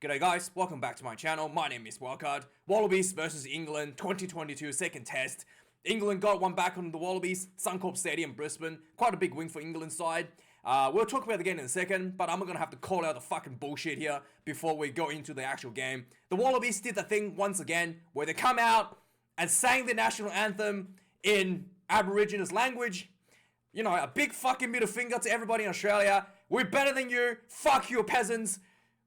G'day guys, welcome back to my channel. My name is Wildcard. Wallabies versus England 2022 second test. England got one back on the Wallabies, Suncorp Stadium, Brisbane. Quite a big win for England's side. We'll talk about the game in a second, but I'm gonna have to call out the fucking bullshit here before we go into the actual game. The Wallabies did the thing once again where they come out and sang the national anthem in Aborigines language. You know, a big fucking middle finger to everybody in Australia. We're better than you. Fuck you, peasants.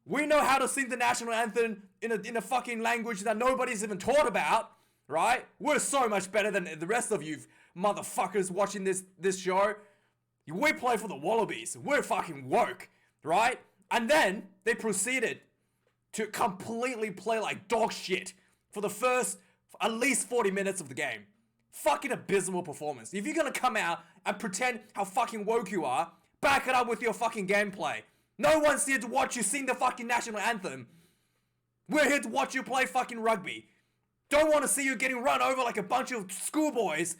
We know how to sing the national anthem in a fucking language that nobody's even taught about, right? We're so much better than the rest of you motherfuckers watching this show. We play for the Wallabies. We're fucking woke, right? And then they proceeded to completely play like dog shit for the first at least 40 minutes of the game. Fucking abysmal performance. If you're gonna come out and pretend how fucking woke you are, back it up with your fucking gameplay. No one's here to watch you sing the fucking national anthem. We're here to watch you play fucking rugby. Don't want to see you getting run over like a bunch of schoolboys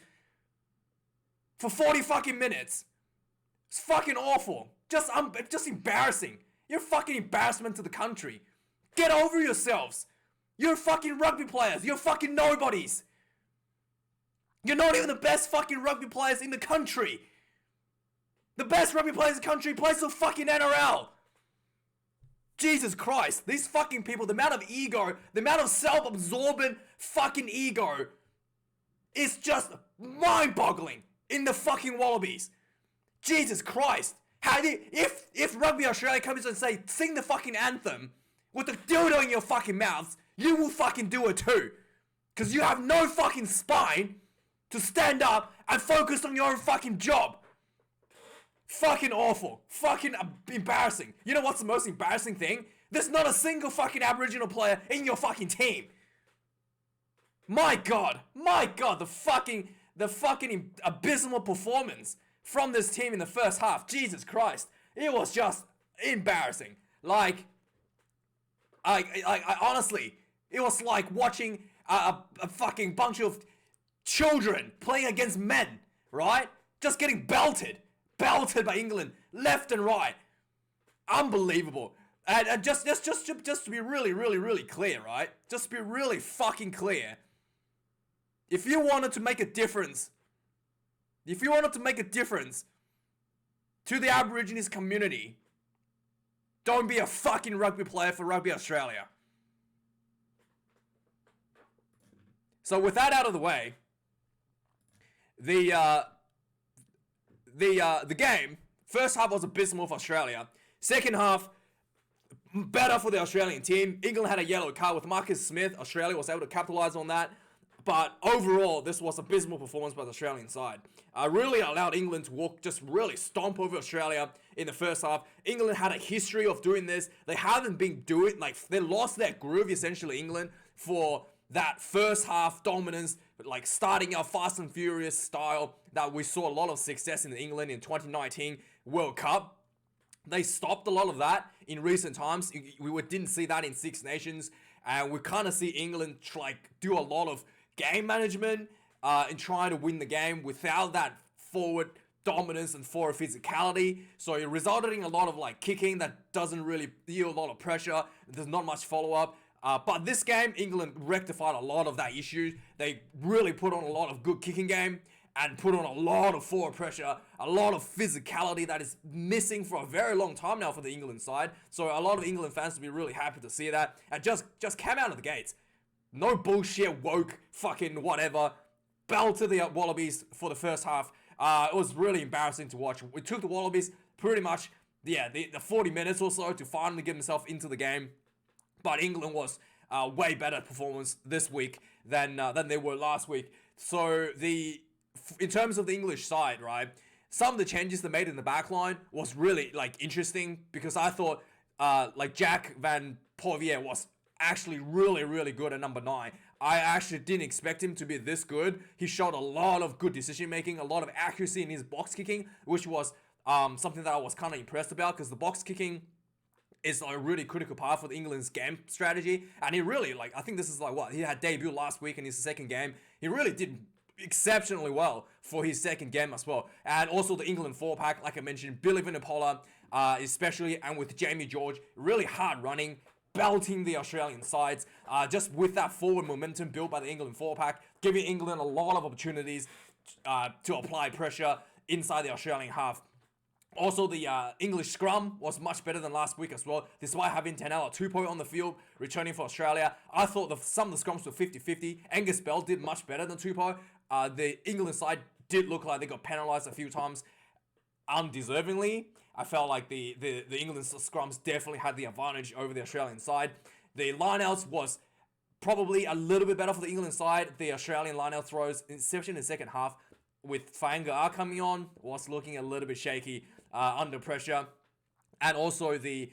for 40 fucking minutes. It's fucking awful. Just embarrassing. You're a fucking embarrassment to the country. Get over yourselves. You're fucking rugby players. You're fucking nobodies. You're not even the best fucking rugby players in the country. The best rugby players in the country plays for fucking NRL. Jesus Christ. These fucking people, the amount of ego, the amount of self-absorbent fucking ego is just mind-boggling in the fucking Wallabies. Jesus Christ. If Rugby Australia comes and say, sing the fucking anthem with the dildo in your fucking mouths, you will fucking do it too. Because you have no fucking spine to stand up and focus on your own fucking job. Fucking awful. Fucking embarrassing. You know what's the most embarrassing thing? There's not a single fucking Aboriginal player in your fucking team. My God. My God. The fucking abysmal performance from this team in the first half. Jesus Christ. It was just embarrassing. Like, I honestly, it was like watching a fucking bunch of children playing against men, right? Just getting belted by England left and right. Unbelievable. And just to be really clear, right? Just to be really fucking clear. If you wanted to make a difference, to the Aborigines community, don't be a fucking rugby player for Rugby Australia. So with that out of the way, the game, first half was abysmal for Australia. Second half, better for the Australian team. England had a yellow card with Marcus Smith. Australia was able to capitalise on that. But overall, this was abysmal performance by the Australian side. Really allowed England to really stomp over Australia in the first half. England had a history of doing this. They haven't been doing, they lost their groove, essentially, England, for that first half dominance, like starting out fast and furious style that we saw a lot of success in England in 2019 World Cup. They stopped a lot of that in recent times. We didn't see that in Six Nations, and we kind of see England do a lot of game management in trying to win the game without that forward dominance and forward physicality. So it resulted in a lot of kicking that doesn't really yield a lot of pressure. There's not much follow-up. But this game, England rectified a lot of that issue. They really put on a lot of good kicking game and put on a lot of forward pressure, a lot of physicality that is missing for a very long time now for the England side. So a lot of England fans will be really happy to see that. And just came out of the gates. No bullshit, woke, fucking whatever. Belted the Wallabies for the first half. It was really embarrassing to watch. We took the Wallabies pretty much, the 40 minutes or so to finally get themselves into the game. But England was way better performance this week than they were last week. So in terms of the English side, right, some of the changes they made in the back line was really interesting, because I thought Jack Van Povier was actually really good at number 9. I actually didn't expect him to be this good. He showed a lot of good decision making, a lot of accuracy in his box kicking, which was something that I was kind of impressed about, because the box kicking is a really critical part for the England's game strategy. And he really, I think this is he had debut last week in his second game. He really did exceptionally well for his second game as well. And also the England 4-pack, like I mentioned, Billy Vunipola, especially, and with Jamie George, really hard running, belting the Australian sides, just with that forward momentum built by the England forward pack, giving England a lot of opportunities to apply pressure inside the Australian half. Also, the English scrum was much better than last week as well, despite having Tanela Tupou on the field, returning for Australia. I thought some of the scrums were 50-50. Angus Bell did much better than Tupou. The England side did look like they got penalised a few times undeservingly. I felt like the England scrums definitely had the advantage over the Australian side. The lineouts was probably a little bit better for the England side. The Australian lineout throws, especially in the second half, with Fainga'a coming on, was looking a little bit shaky under pressure. And also the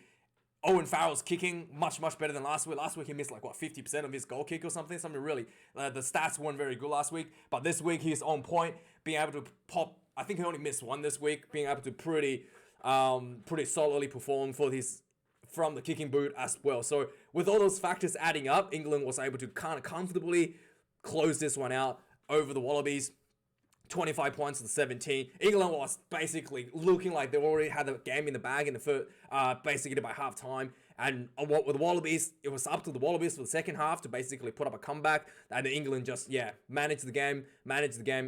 Owen Farrell's kicking much better than last week. Last week he missed 50% of his goal kick or something. Something really, the stats weren't very good last week. But this week he's on point, being able to pop. I think he only missed one this week, being able to pretty solidly perform from the kicking boot as well. So with all those factors adding up, England was able to kind of comfortably close this one out over the Wallabies. 25 points to 17. England was basically looking like they already had the game in the bag in the first, basically by half time. And with the Wallabies, it was up to the Wallabies for the second half to basically put up a comeback. And England just, managed the game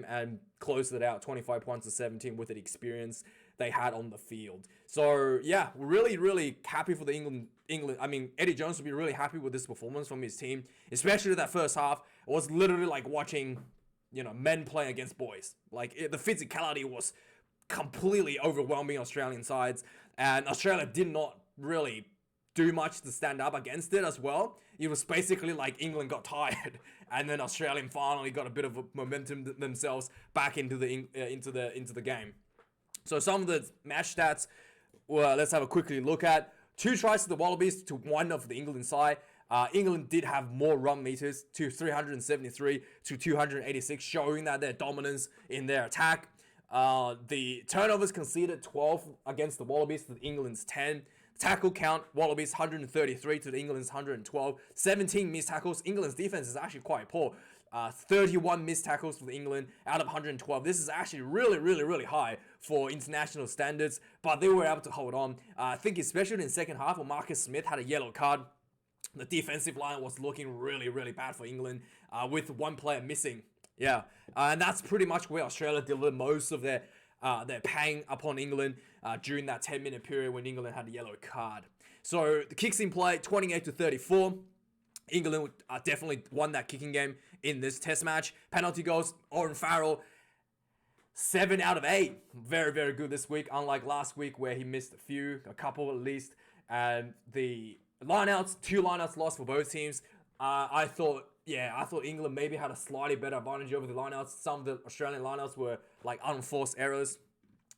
and closed it out 25 points to 17 with the experience they had on the field. So, we're really, really happy for the England. I mean, Eddie Jones would be really happy with this performance from his team, especially that first half. It was literally like watching men playing against boys. The physicality was completely overwhelming Australian sides, and Australia did not really do much to stand up against it as well. It was basically like England got tired, and then Australia finally got a bit of a momentum themselves back into the game. So some of the match stats, let's have a quickly look at. 2 tries to the Wallabies to 1 of the England side. England did have more run meters to 373 to 286, showing that their dominance in their attack. The turnovers conceded 12 against the Wallabies to England's 10. Tackle count, Wallabies 133 to the England's 112. 17 missed tackles. England's defense is actually quite poor. 31 missed tackles for England out of 112. This is actually really, really, really high for international standards, but they were able to hold on. I think especially in the second half when Marcus Smith had a yellow card, the defensive line was looking really, really bad for England, with 1 player missing. And that's pretty much where Australia delivered most of their pain upon England during that 10-minute period when England had a yellow card. So the kicks in play, 28 to 34. England definitely won that kicking game in this test match. Penalty goals, Owen Farrell, 7 out of 8. Very, very good this week, unlike last week where he missed a couple at least. And the lineouts, 2 lineouts lost for both teams. I thought England maybe had a slightly better advantage over the lineouts. Some of the Australian lineouts were unforced errors.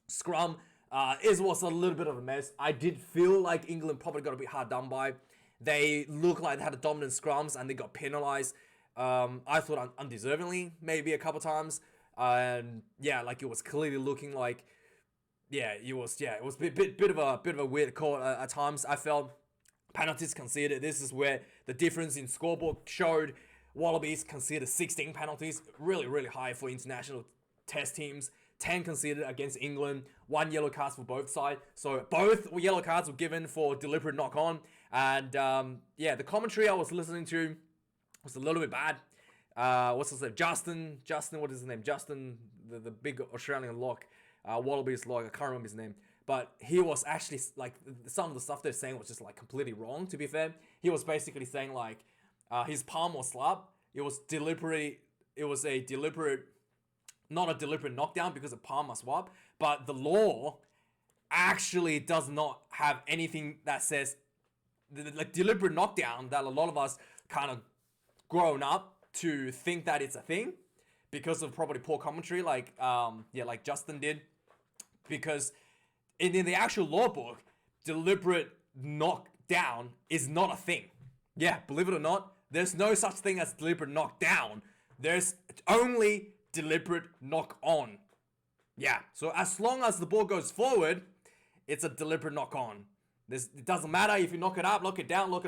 Scrum was a little bit of a mess. I did feel like England probably got a bit hard done by. They looked like they had a dominant scrums and they got penalised. I thought undeservingly maybe a couple times. And it was clearly looking like it was a bit of a weird call at times. I felt penalties conceded. This is where the difference in scoreboard showed. Wallabies conceded 16 penalties, really, really high for international test teams. 10 conceded against England, 1 yellow card for both sides. So both yellow cards were given for deliberate knock-on. And the commentary I was listening to was a little bit bad. What's his name? Justin, what is his name? Justin, the big Australian lock, Wallabies lock, I can't remember his name. But he was actually, some of the stuff they're saying was just, completely wrong, to be fair. He was basically saying, his palm was slapped. It was not a deliberate knockdown because the palm was swapped. But the law actually does not have anything that says, deliberate knockdown that a lot of us kind of grown up to think that it's a thing because of probably poor commentary, like Justin did. Because in the actual law book, deliberate knockdown is not a thing. Yeah, believe it or not, there's no such thing as deliberate knockdown. There's only deliberate knock on. Yeah, so as long as the ball goes forward, it's a deliberate knock on. It doesn't matter if you knock it up, knock it down, knock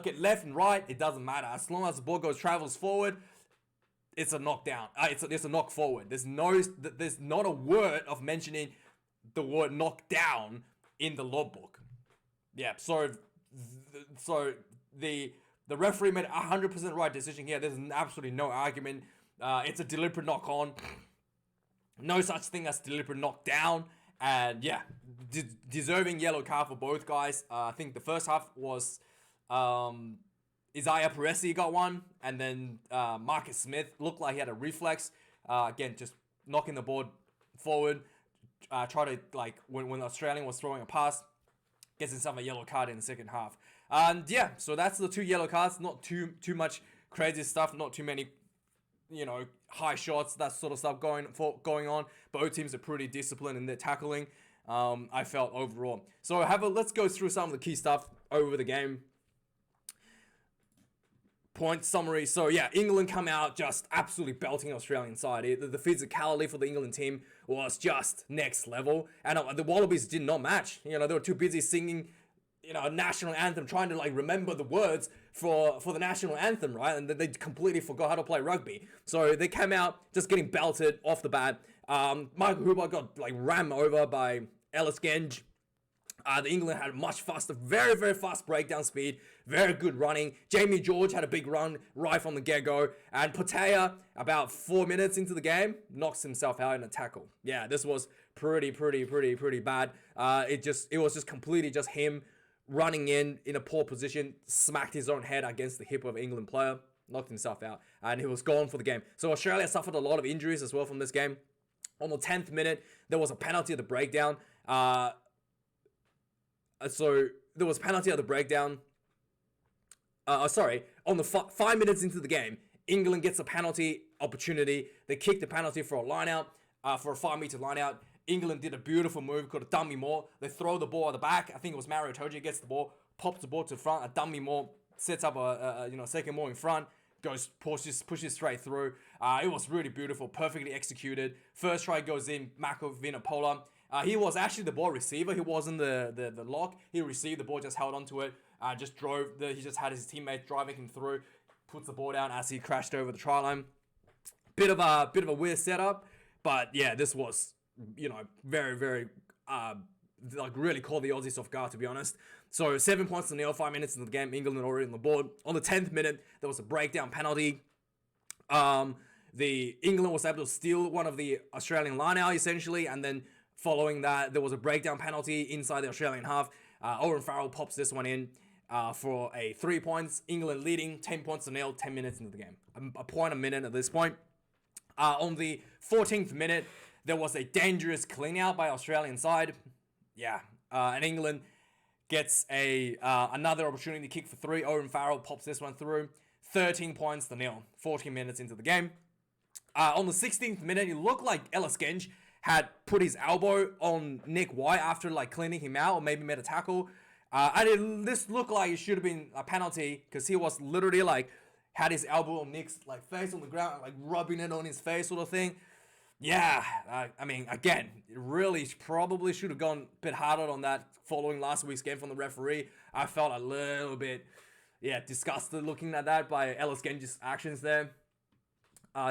it left and right. It doesn't matter. As long as the ball travels forward, it's a knockdown. It's a knock forward. There's not a word of mentioning the word knock down in the law book. Yeah, so the referee made 100% right decision here. There's absolutely no argument. It's a deliberate knock on. No such thing as deliberate knockdown. And yeah, deserving yellow card for both guys. I think the first half was Isaiah Peresi got one, and then Marcus Smith looked like he had a reflex. Again, just knocking the board forward. Try to, like, when the Australian was throwing a pass, gets himself a yellow card in the second half. And yeah, so that's the 2 yellow cards. Not too much crazy stuff. Not too many, high shots, that sort of stuff going on. Both teams are pretty disciplined in their tackling. I felt overall. So let's go through some of the key stuff over the game. Point summary. So yeah, England come out just absolutely belting the Australian side. The physicality for the England team was just next level, and the Wallabies did not match. They were too busy singing, a national anthem, trying to like remember the words for the national anthem, right? And they completely forgot how to play rugby. So they came out just getting belted off the bat. Michael Hooper got like rammed over by Ellis Genge. The England had much faster, very, very fast breakdown speed, very good running. Jamie George had a big run right from the get-go. And Patea, about 4 minutes into the game, knocks himself out in a tackle. Yeah, this was pretty bad. It was just completely just him running in a poor position, smacked his own head against the hip of an England player, knocked himself out, and he was gone for the game. So Australia suffered a lot of injuries as well from this game. On the 10th minute, there was a penalty at the breakdown. So there was penalty at the breakdown. On the 5 minutes into the game, England gets a penalty opportunity. They kick the penalty for a line out, for a 5-meter line out. England did a beautiful move called a dummy maul. They throw the ball at the back. I think it was Mario Toji gets the ball, pops the ball to the front. A dummy maul sets up a second maul in front. Pushes straight through. It was really beautiful, perfectly executed. First try goes in, Mako Vinopola. He was actually the ball receiver. He wasn't the lock. He received the ball, just held onto it. He just had his teammate driving him through. Puts the ball down as he crashed over the try line. Bit of a weird setup, but yeah, this was very really caught the Aussies off guard, to be honest. So 7 points to nil, 5 minutes into the game, England already on the board. On the 10th minute, there was a breakdown penalty. The England was able to steal one of the Australian line-out essentially, and then following that, there was a breakdown penalty inside the Australian half. Owen Farrell pops this one in for a 3 points. England leading 10 points to nil, 10 minutes into the game. A point a minute at this point. On the 14th minute, there was a dangerous clean-out by Australian side. Yeah, and England gets another opportunity to kick for 3. Owen Farrell pops this one through. 13 points to nil, 14 minutes into the game. On the 16th minute, it looked like Ellis Genge had put his elbow on Nick White after like cleaning him out, or maybe made a tackle. And this looked like it should have been a penalty, because he was literally like had his elbow on Nick's like face on the ground, like rubbing it on his face sort of thing. Yeah, I mean, again, it really probably should have gone a bit harder on that following last week's game from the referee. I felt a little bit, disgusted looking at that by Ellis Genge's actions there.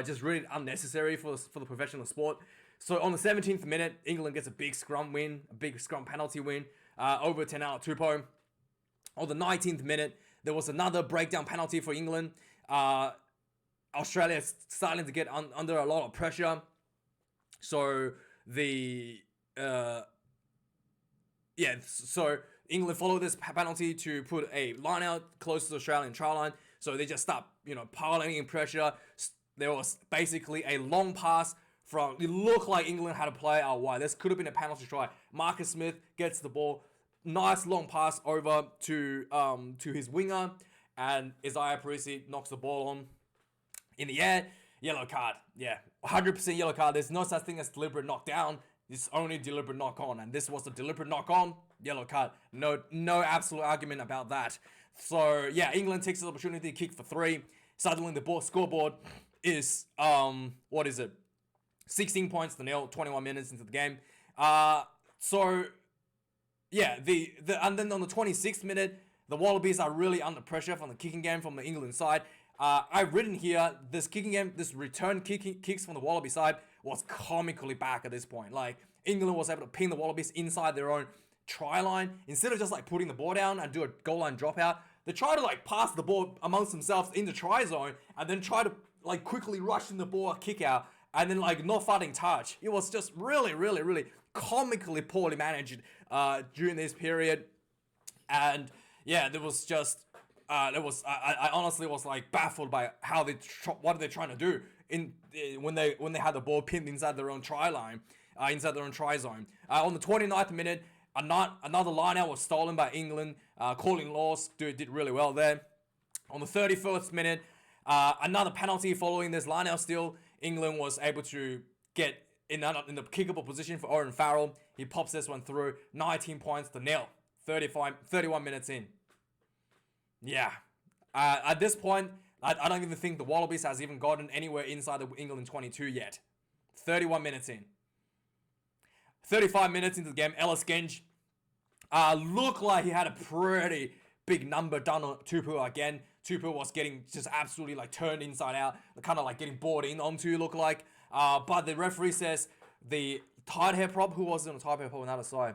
Just really unnecessary for the professional sport. So on the 17th minute, England gets a big scrum win, a big scrum penalty win over Tenala Tupou. On the 19th minute, there was another breakdown penalty for England. Australia is starting to get under a lot of pressure. So so England followed this penalty to put a line out close to the Australian try line. So they just stopped, piling in pressure. There was basically a long pass it looked like England had a play out wide. This could have been a penalty try. Marcus Smith gets the ball. Nice long pass over to his winger. And Isaiah Peresi knocks the ball on in the air. Yellow card. Yeah, 100% yellow card. There's no such thing as deliberate knockdown. It's only deliberate knock on. And this was a deliberate knock on. Yellow card. No absolute argument about that. So, yeah, England takes the opportunity to kick for 3. Suddenly the scoreboard is, 16 points to nil, 21 minutes into the game. And then on the 26th minute, the Wallabies are really under pressure from the kicking game from the England side. I've written here, this kicking game, this return kicks from the Wallaby side was comically back at this point. Like, England was able to pin the Wallabies inside their own try line. Instead of just like putting the ball down and do a goal line dropout, They try to like pass the ball amongst themselves in the try zone and then try to like quickly rush in the ball, kick out, and then like not fighting touch. It was just really, really, really comically poorly managed during this period. And yeah, there was just I honestly was like baffled by how what are they trying to do when they had the ball pinned inside their own try line, inside their own try zone. On the 29th minute, another line out was stolen by England. Colin Laws did really well there. On the 31st minute, another penalty following this line out steal. England was able to get in the kickable position for Owen Farrell. He pops this one through. 19 points to nil. 31 minutes in. Yeah. At this point, I don't even think the Wallabies has even gotten anywhere inside the England 22 yet. 31 minutes in. 35 minutes into the game, Ellis Genge looked like he had a pretty big number done on Tupu again. Tupu was getting just absolutely like turned inside out, kind of like getting bored in onto, look like. But the referee says the tight hair prop, who was on the tight hair prop on the other side?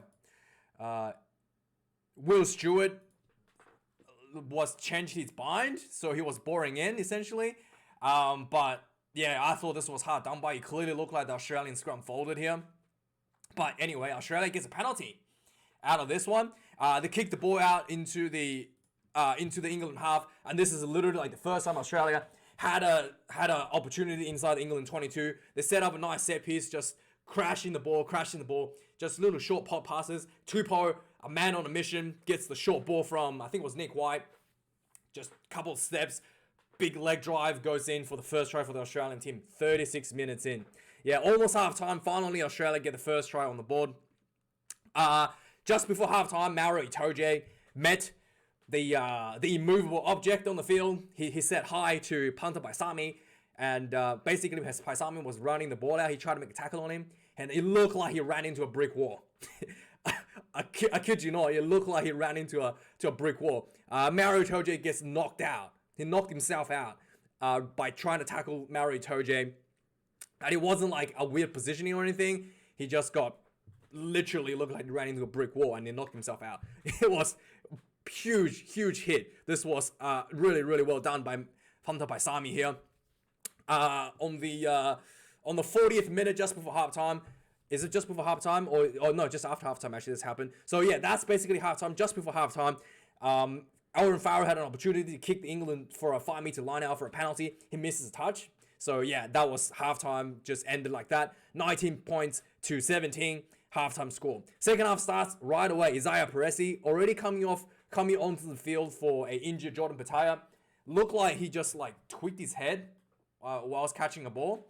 Will Stewart was changed his bind, so he was boring in essentially. But yeah, I thought this was hard done by. It clearly looked like the Australian scrum folded here. But anyway, Australia gets a penalty out of this one. They kick the ball out into the England half, and this is literally like the first time Australia had a opportunity inside the England 22. They set up a nice set piece, just crashing the ball, just little short pop passes. Tupou, a man on a mission, gets the short ball from, I think it was Nick White. Just a couple of steps, big leg drive, goes in for the first try for the Australian team. 36 minutes in. Yeah, almost half time. Finally, Australia get the first try on the board. Just before half time, Mauro Itoje met the immovable object on the field. He said hi to punter Paisami, and basically as Paisami was running the ball out, he tried to make a tackle on him, and it looked like he ran into a brick wall. I kid you not, it looked like he ran into a brick wall. Mauro Itoje gets knocked out. He knocked himself out by trying to tackle Mauro Itoje. And it wasn't like a weird positioning or anything. He just got literally looked like he ran into a brick wall and he knocked himself out. It was huge hit. This was really, really well done by Punter Paisami here. On the 40th minute, just before halftime. Is it just before halftime or no? Just after halftime. Actually, this happened. So yeah, that's basically halftime. Just before halftime, Owen Farrell had an opportunity to kick the England for a 5-meter line out for a penalty. He misses a touch. So yeah, that was halftime. Just ended like that. 19 points to 17. Halftime score. Second half starts right away. Isaiah Peresi already coming onto the field for a injured Jordan Pataya. Looked like he just like tweaked his head whilst catching a ball.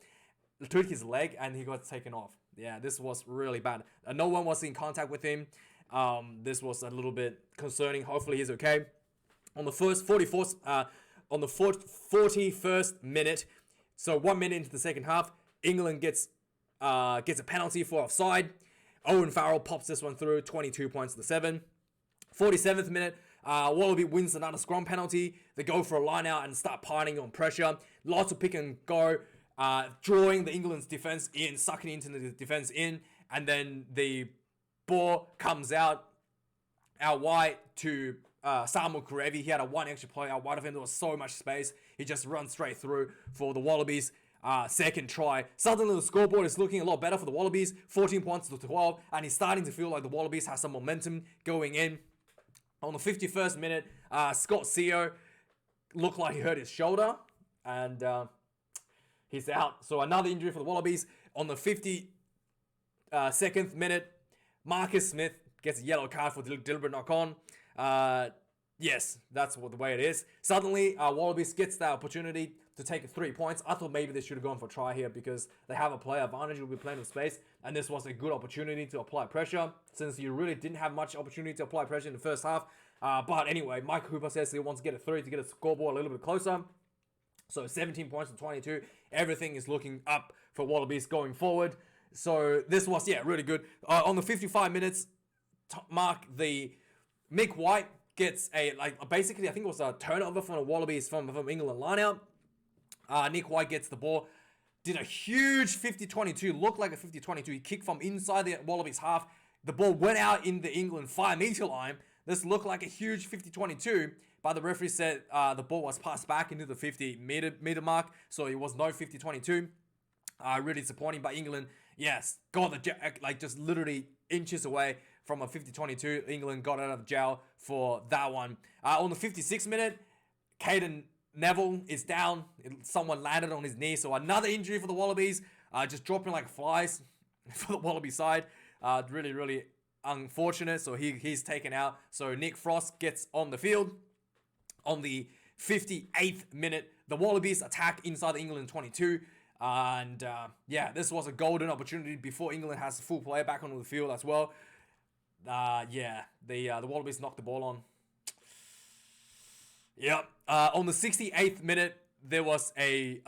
Tweaked his leg and he got taken off. Yeah, this was really bad. No one was in contact with him. This was a little bit concerning. Hopefully he's okay. On the 41st minute, so 1 minute into the second half, England gets a penalty for offside. Owen Farrell pops this one through, 22 points to 7. 47th minute, Wallaby wins another scrum penalty. They go for a line out and start piling on pressure. Lots of pick and go. Drawing the England's defense in, sucking into the defense in, and then the ball comes out wide to Samuel Karevi. He had a one extra play out wide of him. There was so much space. He just runs straight through for the Wallabies. Second try. Suddenly the scoreboard is looking a lot better for the Wallabies. 14 points to 12, and he's starting to feel like the Wallabies have some momentum going in. On the 51st minute, Scott Seo looked like he hurt his shoulder, and he's out. So another injury for the Wallabies. On the 52nd minute, Marcus Smith gets a yellow card for deliberate knock-on. Yes, that's the way it is. Suddenly, Wallabies gets the opportunity to take 3 points. I thought maybe they should have gone for a try here because they have a player advantage. Will be playing with space, and this was a good opportunity to apply pressure since you really didn't have much opportunity to apply pressure in the first half. But anyway, Mike Hooper says he wants to get a 3 to get a scoreboard a little bit closer. So 17 points to 22. Everything is looking up for Wallabies going forward. So this was, yeah, really good. On the 55 minutes mark, the Mick White gets basically, I think it was a turnover from the Wallabies from England lineout. Nick White gets the ball. Did a huge 50-22. Looked like a 50-22. He kicked from inside the Wallabies half. The ball went out in the England 5-meter line. This looked like a huge 50-22, but the referee said the ball was passed back into the 50-meter mark, so it was no 50-22. Really disappointing, but England, yes, got the just literally inches away from a 50-22. England got out of jail for that one. On the 56th minute, Caden Neville is down. Someone landed on his knee, so another injury for the Wallabies. Just dropping like flies for the Wallaby side. Really, really unfortunate. So he's taken out. So Nick Frost gets on the field. On the 58th minute, the Wallabies attack inside the England 22. And this was a golden opportunity before England has a full player back onto the field as well. The Wallabies knocked the ball on. Yep. On the 68th minute, there was a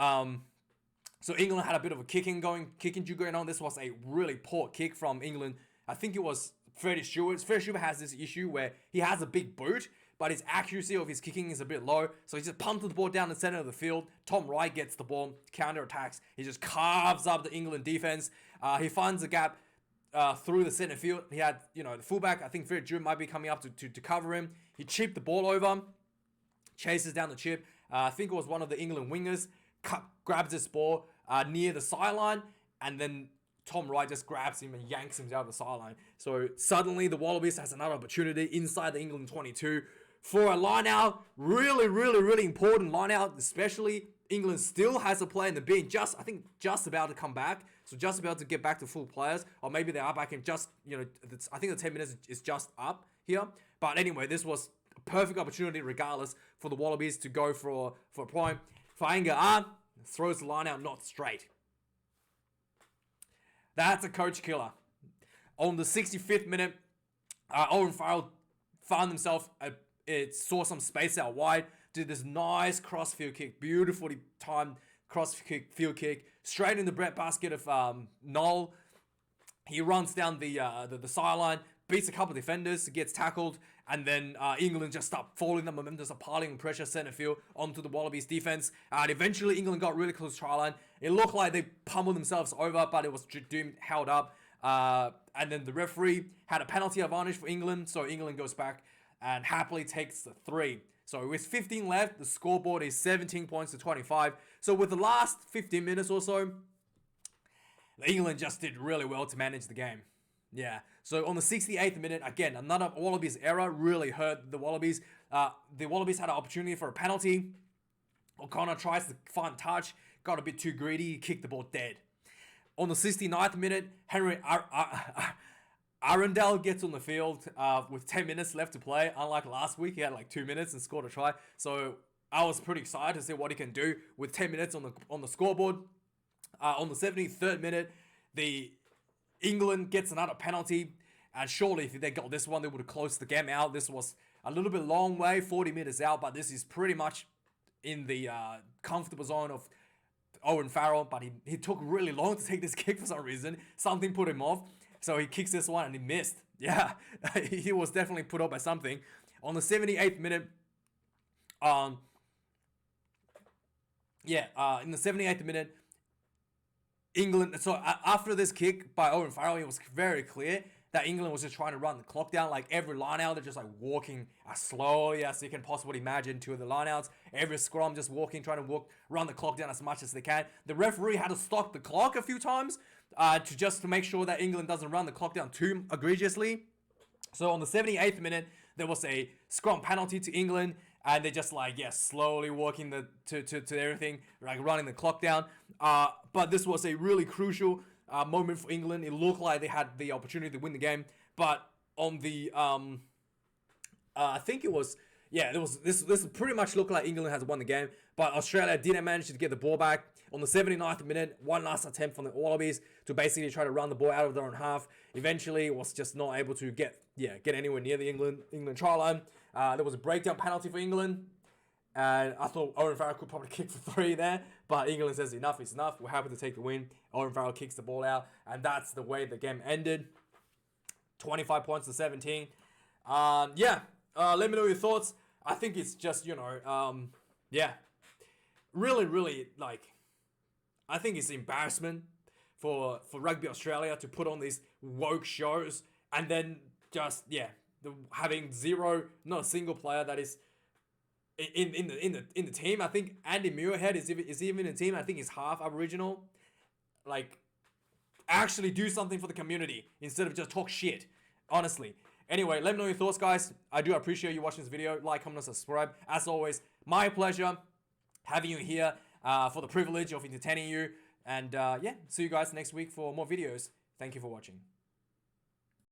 so England had a bit of a kicking due going on. This was a really poor kick from England. I think it was Freddie Stewart. Freddie Stewart has this issue where he has a big boot, but his accuracy of his kicking is a bit low. So he just punted the ball down the center of the field. Tom Wright gets the ball, counter-attacks. He just carves up the England defense. He finds a gap through the center field. He had, the fullback, I think Freddie Stewart might be coming up to cover him. He chipped the ball over, chases down the chip. I think it was one of the England wingers, grabs this ball near the sideline, and then Tom Wright just grabs him and yanks him out of the sideline. So suddenly the Wallabies has another opportunity inside the England 22 for a line-out. Really, really, really important line-out, especially England still has a player in the bin, just about to come back. So just about to get back to full players, or maybe they are back in just, I think the 10 minutes is just up here. But anyway, this was a perfect opportunity regardless for the Wallabies to go for a point. Fainga'a throws the line out not straight. That's a coach killer. On the 65th minute, Owen Farrell found himself, saw some space out wide, did this nice cross-field kick, beautifully timed cross-field kick, straight in the breadbasket of Noel. He runs down the sideline, beats a couple of defenders, gets tackled, and then England just start falling. The momentum just piling pressure center field onto the Wallabies defense. And eventually England got really close to try line. It looked like they pummeled themselves over, but it was held up. And then the referee had a penalty advantage for England, so England goes back and happily takes the 3. So with 15 left, the scoreboard is 17 points to 25. So with the last 15 minutes or so, England just did really well to manage the game. Yeah. So on the 68th minute, again, another Wallabies error really hurt the Wallabies. The Wallabies had an opportunity for a penalty. O'Connor tries to find touch, got a bit too greedy, he kicked the ball dead. On the 69th minute, Henry Arundel gets on the field with 10 minutes left to play. Unlike last week, he had like 2 minutes and scored a try. So I was pretty excited to see what he can do with 10 minutes on the scoreboard. On the 73rd minute, the England gets another penalty, and surely if they got this one, they would have closed the game out. This was a little bit long way, 40 meters out, but this is pretty much in the comfortable zone of Owen Farrell, but he took really long to take this kick for some reason. Something put him off, so he kicks this one and he missed. Yeah, he was definitely put off by something. On the 78th minute, in the 78th minute, England, so after this kick by Owen Farrell, it was very clear that England was just trying to run the clock down. Like every line-out, they're just like walking as slowly as you can possibly imagine to the line-outs. Every scrum just walking, trying to run the clock down as much as they can. The referee had to stop the clock a few times to make sure that England doesn't run the clock down too egregiously. So on the 78th minute, there was a scrum penalty to England, and they're just like, slowly walking to everything, like running the clock down. But this was a really crucial moment for England. It looked like they had the opportunity to win the game, but on the I think it was this pretty much looked like England has won the game, but Australia didn't manage to get the ball back. On the 79th minute, one last attempt from the Wallabies to basically try to run the ball out of their own half. Eventually, was just not able to get anywhere near the England try line. There was a breakdown penalty for England, and I thought Owen Farrell could probably kick for 3 there, but England says enough is enough. We're happy to take the win. Owen Farrell kicks the ball out, and that's the way the game ended. 25 points to 17. Let me know your thoughts. I think it's just, really, really, I think it's embarrassment for Rugby Australia to put on these woke shows and then just, having zero, not a single player that is in the team. I think Andy Muirhead is even in the team. I think he's half Aboriginal. Like, actually do something for the community instead of just talk shit. Honestly. Anyway, let me know your thoughts, guys. I do appreciate you watching this video. Like, comment, and subscribe. As always, my pleasure having you here, for the privilege of entertaining you. And yeah, see you guys next week for more videos. Thank you for watching.